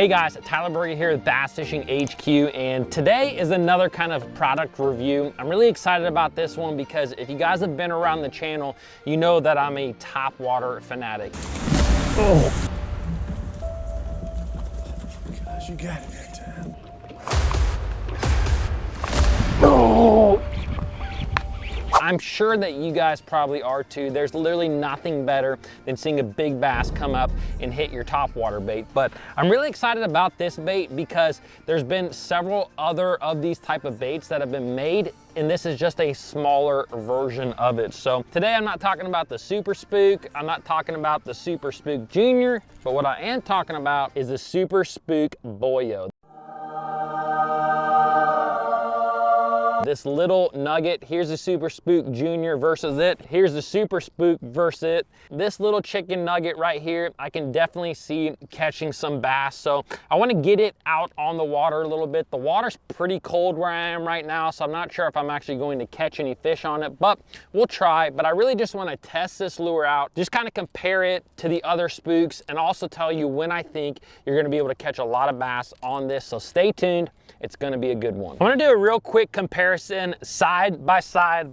Hey guys, Tyler Berger here with Bass Fishing HQ, and today is another kind of product review. I'm really excited about this one because if you guys have been around the channel, you know that I'm a topwater fanatic. Oh. Gosh, you got it that time. Oh. I'm sure that you guys probably are too. There's literally nothing better than seeing a big bass come up and hit your topwater bait. But I'm really excited about this bait because there's been several other of these type of baits that have been made, and this is just a smaller version of it. So today I'm not talking about the Super Spook, I'm not talking about the Super Spook Junior, but what I am talking about is the Super Spook Boyo. This little nugget, here's the Super Spook Junior versus it. Here's the Super Spook versus it. This little chicken nugget right here, I can definitely see catching some bass. So I want to get it out on the water a little bit. The water's pretty cold where I am right now, so I'm not sure if I'm actually going to catch any fish on it, but we'll try. But I really just want to test this lure out, just kind of compare it to the other spooks, and also tell you when I think you're going to be able to catch a lot of bass on this. So stay tuned. It's going to be a good one. I'm going to do a real quick comparison side by side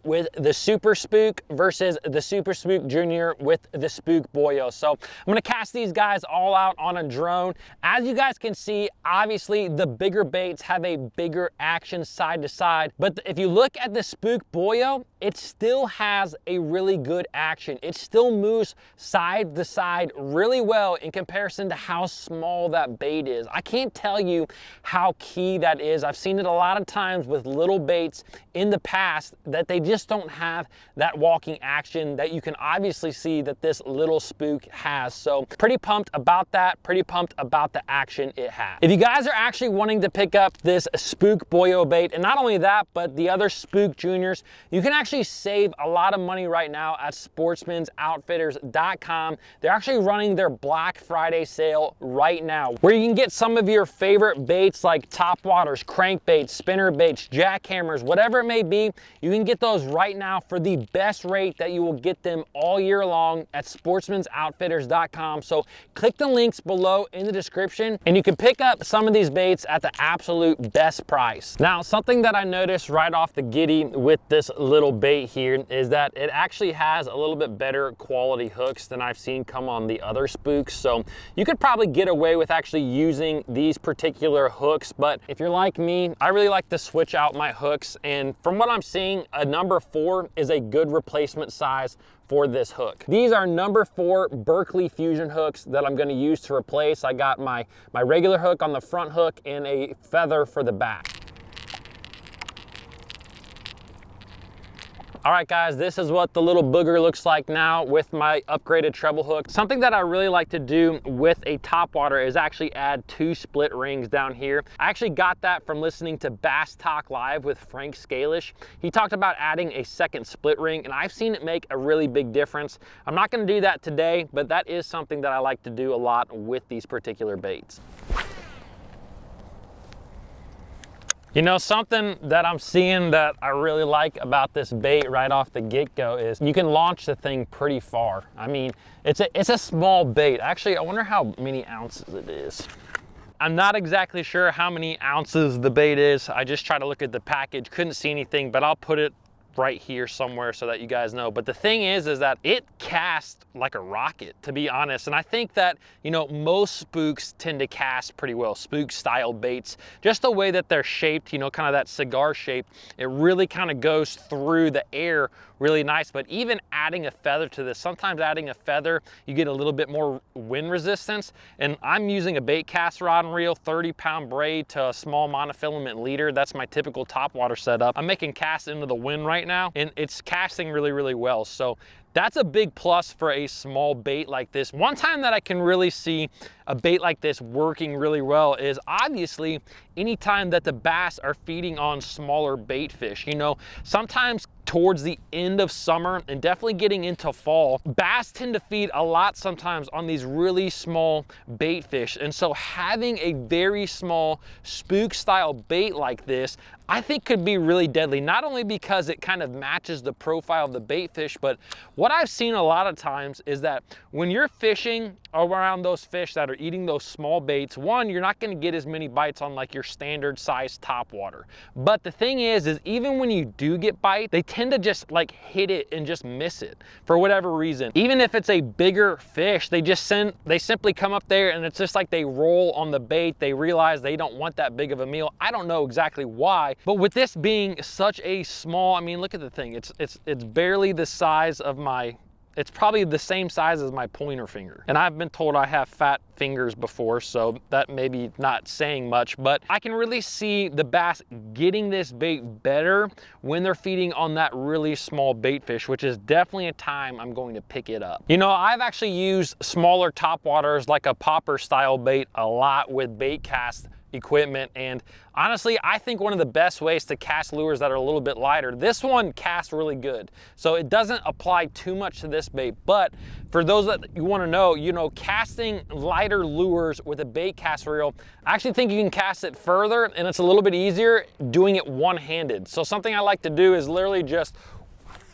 with the Super Spook versus the Super Spook Junior with the Spook Boyo. So I'm going to cast these guys all out on a drone. As you guys can see, obviously the bigger baits have a bigger action side to side, but if you look at the Spook Boyo, it still has a really good action. It still moves side to side really well in comparison to how small that bait is. I can't tell you how key that is. I've seen it a lot of times with little baits in the past that they just don't have that walking action that you can obviously see that this little spook has. So pretty pumped about that, pretty pumped about the action it has. If you guys are actually wanting to pick up this Spook Boyo bait, and not only that, but the other Spook Juniors, you can actually save a lot of money right now at sportsmansoutfitters.com. They're actually running their Black Friday sale right now, where you can get some of your favorite baits like topwaters, crankbaits, spinner baits, jackhammers, whatever it may be. You can get those right now for the best rate that you will get them all year long at sportsmansoutfitters.com. So click the links below in the description and you can pick up some of these baits at the absolute best price. Now, something that I noticed right off the giddy with this little bait here is that it actually has a little bit better quality hooks than I've seen come on the other spooks. So you could probably get away with actually using these particular hooks, but if you're like me, I really like to switch out my hooks, and from what I'm seeing, a number 4 is a good replacement size for this hook. These are number 4 Berkley Fusion hooks that I'm going to use to replace. I got my regular hook on the front hook and a feather for the back. All right guys, this is what the little booger looks like now with my upgraded treble hook. Something that I really like to do with a topwater is actually add 2 split rings down here. I actually got that from listening to Bass Talk Live with Frank Scalish. He talked about adding a second split ring, and I've seen it make a really big difference. I'm not gonna do that today, but that is something that I like to do a lot with these particular baits. You know, something that I'm seeing that I really like about this bait right off the get-go is you can launch the thing pretty far. I mean, it's a small bait. Actually, I wonder how many ounces it is. I'm not exactly sure how many ounces the bait is. I just tried to look at the package, couldn't see anything, but I'll put it right here somewhere so that you guys know. But the thing is that it casts like a rocket, to be honest. And I think that, you know, most spooks tend to cast pretty well, spook style baits, just the way that they're shaped, you know, kind of that cigar shape. It really kind of goes through the air really nice. But even adding a feather to this, sometimes adding a feather, you get a little bit more wind resistance. And I'm using a bait cast rod and reel, 30-pound braid to a small monofilament leader. That's my typical topwater setup. I'm making casts into the wind right now, and it's casting really well. So that's a big plus for a small bait like this. One time that I can really see a bait like this working really well is obviously anytime that the bass are feeding on smaller bait fish. You know, sometimes towards the end of summer and definitely getting into fall, bass tend to feed a lot sometimes on these really small bait fish. And so having a very small spook style bait like this, I think could be really deadly, not only because it kind of matches the profile of the bait fish, but what I've seen a lot of times is that when you're fishing around those fish that are eating those small baits, one, you're not going to get as many bites on like your standard size topwater. But the thing is even when you do get bite, they tend to just like hit it and just miss it for whatever reason. Even if it's a bigger fish, they simply come up there and it's just like they roll on the bait. They realize they don't want that big of a meal. I don't know exactly why, but with this being such a small, I mean, look at the thing. It's barely the size of it's probably the same size as my pointer finger. And I've been told I have fat fingers before, so that may be not saying much, but I can really see the bass getting this bait better when they're feeding on that really small bait fish, which is definitely a time I'm going to pick it up. You know, I've actually used smaller topwaters like a popper style bait a lot with bait cast equipment, and honestly, I think one of the best ways to cast lures that are a little bit lighter, this one casts really good, so it doesn't apply too much to this bait. But for those that you want to know, you know, casting lighter lures with a bait cast reel, I actually think you can cast it further, and it's a little bit easier doing it one-handed. So something I like to do is literally just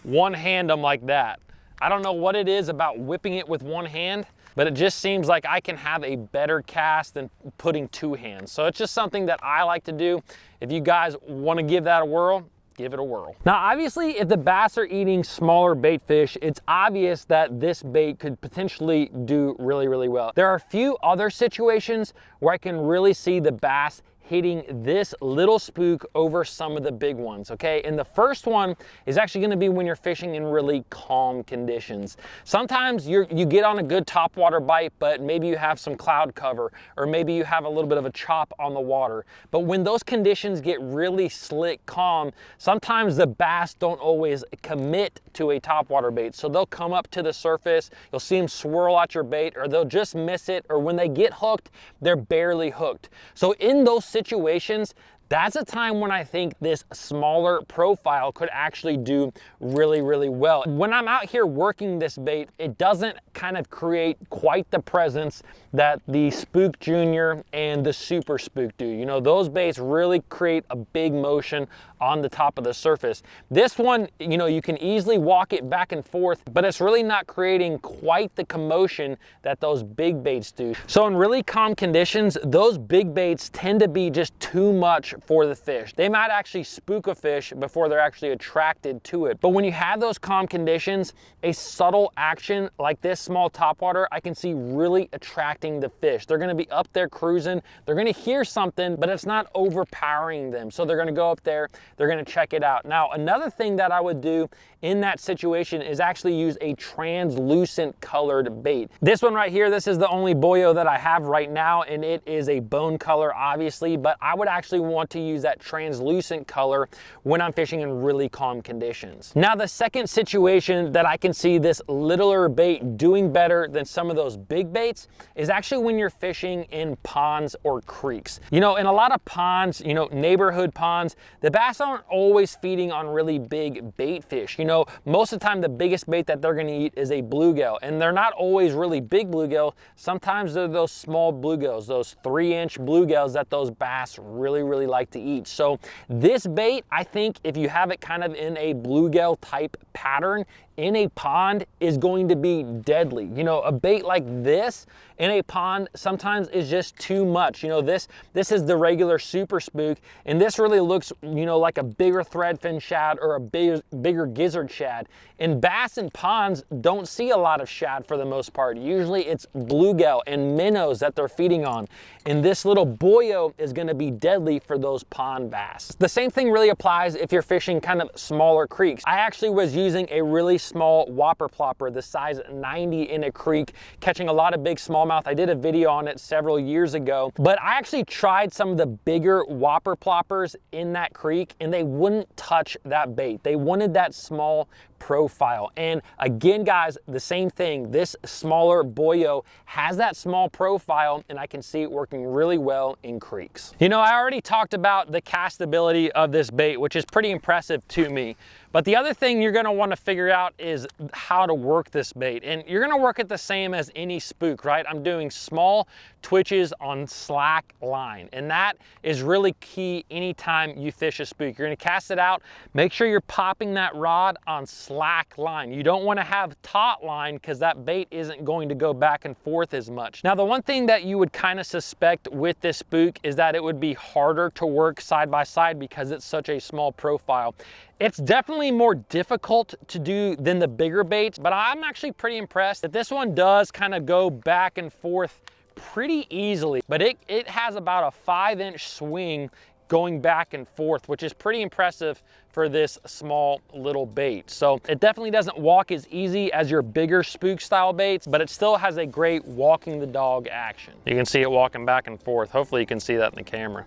one-hand them like that. I don't know what it is about whipping it with one hand, but it just seems like I can have a better cast than putting two hands. So it's just something that I like to do. If you guys want to give that a whirl, give it a whirl. Now, obviously, if the bass are eating smaller bait fish, it's obvious that this bait could potentially do really, really well. There are a few other situations where I can really see the bass hitting this little spook over some of the big ones, okay? And the first one is actually gonna be when you're fishing in really calm conditions. Sometimes you get on a good topwater bite, but maybe you have some cloud cover, or maybe you have a little bit of a chop on the water. But when those conditions get really slick, calm, sometimes the bass don't always commit to a topwater bait. So they'll come up to the surface, you'll see them swirl at your bait, or they'll just miss it, or when they get hooked, they're barely hooked. So in those situations, that's a time when I think this smaller profile could actually do really, really well. When I'm out here working this bait, it doesn't kind of create quite the presence that the Spook Junior and the Super Spook do. You know, those baits really create a big motion on the top of the surface. This one, you know, you can easily walk it back and forth, but it's really not creating quite the commotion that those big baits do. So in really calm conditions, those big baits tend to be just too much for the fish. They might actually spook a fish before they're actually attracted to it. But when you have those calm conditions, a subtle action like this small topwater, I can see really attracting the fish. They're gonna be up there cruising, they're gonna hear something, but it's not overpowering them. So they're gonna go up there, they're gonna check it out. Now, another thing that I would do in that situation is actually use a translucent colored bait. This one right here, this is the only boyo that I have right now, and it is a bone color, obviously, but I would actually want to use that translucent color when I'm fishing in really calm conditions. Now, the second situation that I can see this littler bait doing better than some of those big baits is actually when you're fishing in ponds or creeks. You know, in a lot of ponds, you know, neighborhood ponds, the bass aren't always feeding on really big bait fish. You know, most of the time the biggest bait that they're gonna eat is a bluegill, and they're not always really big bluegill. Sometimes they're those small bluegills, those 3-inch bluegills that those bass really, really like to eat. So this bait, I think if you have it kind of in a bluegill type pattern in a pond, is going to be deadly. You know, a bait like this in a pond sometimes is just too much. You know, this is the regular Super Spook, and this really looks, you know, like a bigger threadfin shad or a bigger gizzard shad. And bass in ponds don't see a lot of shad for the most part. Usually it's bluegill and minnows that they're feeding on. And this little boyo is gonna be deadly for those pond bass. The same thing really applies if you're fishing kind of smaller creeks. I actually was using a really small whopper plopper, the size 90 in a creek, catching a lot of big smallmouth. I did a video on it several years ago, but I actually tried some of the bigger whopper ploppers in that creek, and they wouldn't touch that bait. They wanted that small profile. And again, guys, the same thing. This smaller boyo has that small profile, and I can see it working really well in creeks. You know, I already talked about the castability of this bait, which is pretty impressive to me. But the other thing you're gonna wanna figure out is how to work this bait. And you're gonna work it the same as any spook, right? I'm doing small twitches on slack line. And that is really key anytime you fish a spook. You're gonna cast it out, make sure you're popping that rod on slack line. You don't wanna have taut line because that bait isn't going to go back and forth as much. Now, the one thing that you would kind of suspect with this spook is that it would be harder to work side by side because it's such a small profile. It's definitely more difficult to do than the bigger baits, but I'm actually pretty impressed that this one does kind of go back and forth pretty easily. But it has about a 5-inch swing going back and forth, which is pretty impressive for this small little bait. So it definitely doesn't walk as easy as your bigger spook style baits, but it still has a great walking the dog action. You can see it walking back and forth. Hopefully you can see that in the camera.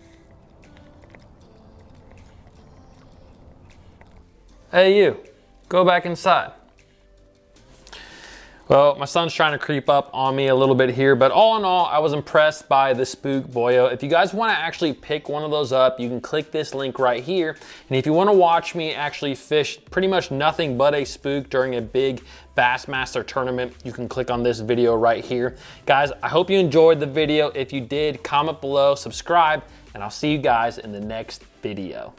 Hey you, go back inside. Well, my son's trying to creep up on me a little bit here, but all in all, I was impressed by the Spook Boyo. If you guys wanna actually pick one of those up, you can click this link right here. And if you wanna watch me actually fish pretty much nothing but a spook during a big Bassmaster tournament, you can click on this video right here. Guys, I hope you enjoyed the video. If you did, comment below, subscribe, and I'll see you guys in the next video.